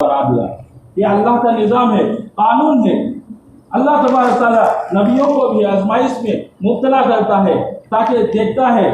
करा दिया। ये अल्लाह का निज़ाम है, कानून है। अल्लाह तबारक ताला नबियों को भी आजमाइश में मुब्तला करता है ताकि देखता है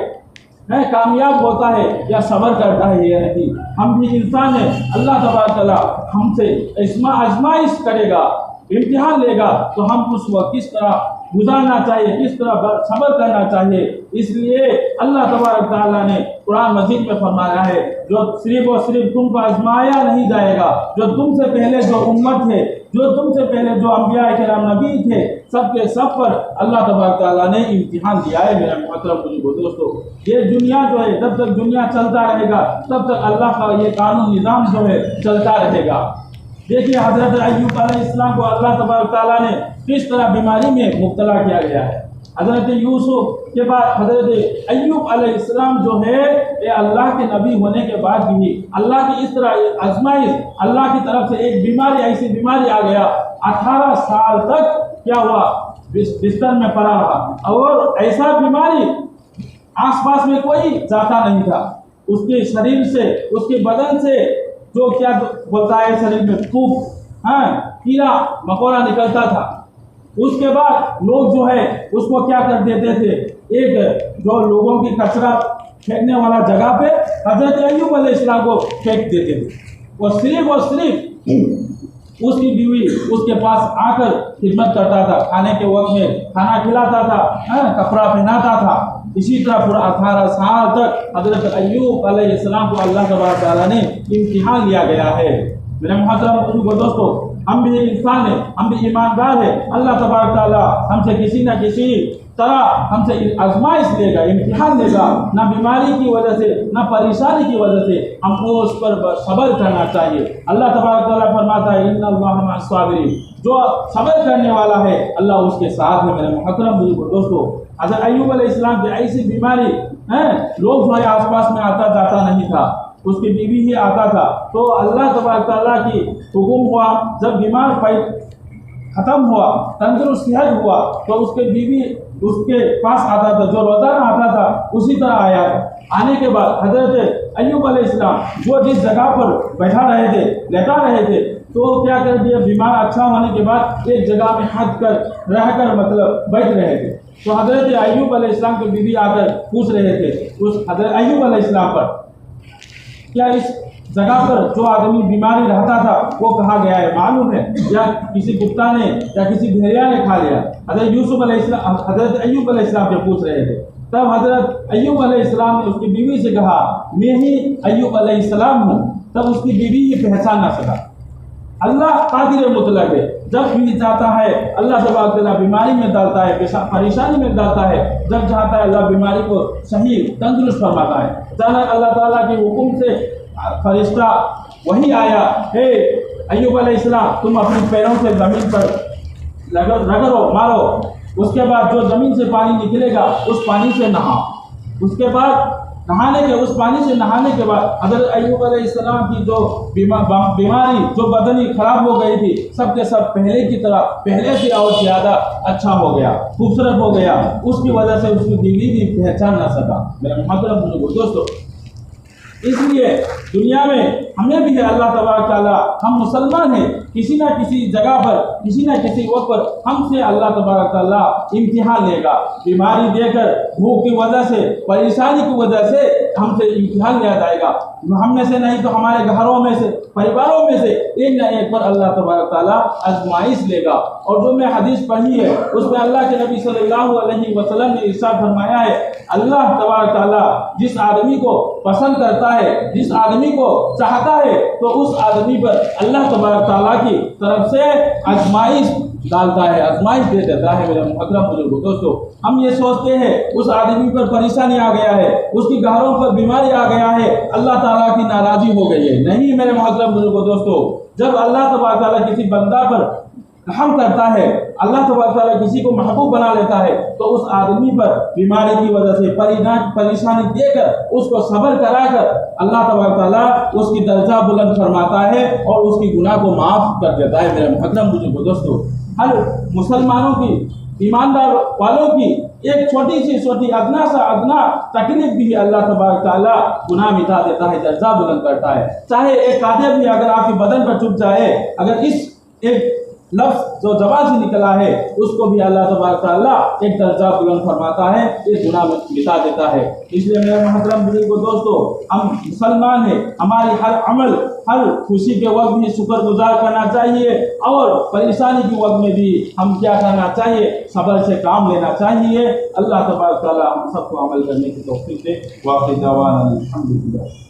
कामयाब होता है या सब्र करता है या नहीं। हम भी इंसान हैं, अल्लाह तबारक ताला हमसे आजमाइश करेगा, इम्तिहान लेगा, तो हम उस वक्त किस तरह गुजारना चाहिए, किस तरह सब्र करना चाहिए। इसलिए अल्लाह तबारक ताला ने कुरान मजीद में फरमाया है, जो सिर्फ और सिर्फ तुमको आजमाया नहीं जाएगा, जो तुमसे पहले जो उम्मत है, जो तुमसे पहले जो अंबिया किराम नबी थे, सबके सब पर अल्लाह तबारक ताला ने इम्तिहान दिया है। मेरा मोहतरम बुजुर्गों, दोस्तों, ये दुनिया जो है, जब तक दुनिया चलता रहेगा तब तक अल्लाह का ये कानून निज़ाम जो है चलता रहेगा। देखिए हज़रत अय्यूब अलैहिस्सलाम को अल्लाह तबारक ताला ने किस तरह बीमारी में मुब्तला किया गया है। हज़रत यूसुफ के बाद हज़रत अय्यूब अलैहिस्सलाम जो है, ये अल्लाह के नबी होने के बाद भी अल्लाह की इस तरह आजमाइश, अल्लाह की तरफ से एक बीमारी, ऐसी बीमारी आ गया, 18 साल तक क्या हुआ, बिस्तर में पड़ा रहा। और ऐसा बीमारी आसपास में कोई जाता नहीं था। उसके शरीर से, उसके बदन से जो क्या बोलता है, शरीर में फूंक, कीड़ा मकोड़ा निकलता था। उसके बाद लोग जो है उसको क्या कर देते थे, एक जो लोगों की कचरा फेंकने वाला जगह पे हज़रत अय्यूब अलैहिस्सलाम को फेंक देते थे। और सिर्फ उसकी बीवी उसके पास आकर खिदमत करता था, खाने के वक्त में खाना खिलाता था, कपड़ा पहनाता था। इसी तरह पूरा 18 साल तक हज़रत अय्यूब अलैहिस्सलाम को अल्लाह तबारक ताला ने इम्तिहान लिया गया है। मेरे मोहतरम दोस्तों, हम भी इंसान हैं, हम भी ईमानदार हैं। अल्लाह तबारक ताला हमसे किसी न किसी तरह हमसे आजमाइश लेगा, इम्तिहान लेगा, ना बीमारी की वजह से, ना परेशानी की वजह से। हमको उस पर सब्र करना चाहिए। अल्लाह तबारक ताला फरमाता है, इन्नल्लाह मअस साबिरीन, जो सब्र करने वाला है अल्लाह उसके साथ है। मेरे मोहतरम दोस्तों, हज़रत अय्यूब अलैहिस्सलाम की ऐसी बीमारी लोग जो है आसपास में आता जाता नहीं था, उसकी बीवी ही आता था। तो अल्लाह तबारक ताला की हुक्म हुआ, जब बीमार खत्म हुआ, तंदुरुस्त सेहत हुआ, तो उसके बीवी उसके पास आता था, जो रोजाना आता था उसी तरह आया। आने के बाद हज़रत अय्यूब अलैहिस्सलाम जो जिस जगह पर बैठा रहे थे, लेटा रहे थे, तो क्या कर दिया, बीमार अच्छा होने के बाद एक जगह में हट कर रहकर मतलब बैठ रहे थे। तो हज़रत अय्यूब अलैहिस्सलाम की बीवी आकर पूछ रहे थे उस हज़रत अय्यूब अलैहिस्सलाम पर, क्या इस जगह पर जो आदमी बीमारी रहता था वो कहाँ गया है, मालूम है, या किसी कुत्ता ने या किसी भेड़िया ने खा लिया। हज़रत अय्यूब अलैहिस्सलाम से पूछ रहे थे। तब हज़रत अय्यूब अलैहिस्सलाम ने उसकी बीवी से कहा, मैं ही अय्यूब अलैहिस्सलाम हूँ। तब उसकी बीवी ये पहचान ना सका। अल्लाह कादिर मुतलक है, जब भी चाहता है अल्लाह तबारक ताला बीमारी में डालता है, परेशानी में डालता है। जब चाहता है अल्लाह बीमारी को सही तंदुरुस्त फरमाता है। अचानक अल्लाह ताला के हुक्म से फरिश्ता वही आया, हे अय्यूब अलैहिस्सलाम, तुम अपने पैरों से ज़मीन पर रगड़ो, मारो। उसके बाद जो ज़मीन से पानी निकलेगा उस पानी से नहाओ। उसके बाद उस पानी से नहाने के बाद हज़रत अय्यूब अलैहिस्सलाम की जो बीमारी जो बदनी खराब हो गई थी, सब के सब पहले की तरह, पहले से और ज़्यादा अच्छा हो गया, खूबसूरत हो गया। उसकी वजह से उसकी बीवी भी पहचान ना सका। मेरे मोहतरम दोस्तों, इसलिए दुनिया में हमें भी है अल्लाह तबारक ताला, हम मुसलमान हैं, किसी न किसी जगह पर, किसी न किसी वक्त पर हमसे अल्लाह तबारक ताला इम्तिहान लेगा। बीमारी देकर, भूख की वजह से, परेशानी की वजह से हमसे इम्तिहान लिया जाएगा। हम में से नहीं तो हमारे घरों में से, परिवारों में से एक न एक पर अल्लाह तबारक ताला आजमाइश लेगा। और जो मैं हदीस पढ़ी है उसमें अल्लाह के नबी सल्लल्लाहु अलैहि वसल्लम ने इरशाद फरमाया है, अल्लाह तबारक ताला जिस आदमी को पसंद करता है, जिस आदमी को चाहता है, तो उस आदमी पर अल्लाह तबारक ताला की तरफ से आजमाइश डालता है, आजमाइश दे देता है। मेरे मोहतरम बुजुर्गों, दोस्तों, हम ये सोचते हैं उस आदमी पर परेशानी आ गया है, उसकी घरों पर बीमारी आ गया है, अल्लाह ताला की नाराजी हो गई है। नहीं मेरे मोहतरम बुजुर्गों, दोस्तों, जब अल्लाह तबारक ताला किसी बंदा पर रहम करता है, अल्लाह तबारक ताला किसी को महबूब बना लेता है, तो उस आदमी पर बीमारी की वजह से परेशानी देकर उसको सब्र कराकर अल्लाह तबारक ताला उसकी दर्जा बुलंद फरमाता है और उसकी गुनाह को माफ़ कर देता है। मेरे मोहतरम बुजुर्गों, दोस्तों, हर मुसलमानों की ईमानदार वालों की एक छोटी सी छोटी अदना सा अदना तकलीफ भी अल्लाह तबारक ताला गुनाह मिटा देता है, दर्जा बुलंद करता है। चाहे एक कादे भी अगर आपके बदन पर चुभ जाए, अगर इस एक लफ्ज जो जबान से निकला है उसको भी अल्लाह तबारक ताला एक दर्जा बुलंद फरमाता है, एक गुनाह मिटा देता है। इसलिए मेरे मोहतरम बुजुर्गों, दोस्तों, हम मुसलमान हैं, हमारी हर अमल, हर खुशी के वक्त भी शुक्रगुजार करना चाहिए और परेशानी के वक्त में भी हम क्या करना चाहिए, सब्र से काम लेना चाहिए। अल्लाह तबारक ताला हम सबको अमल करने की तौफीक दे। वाक़ई दावाना अल्हम्दुलिल्लाह।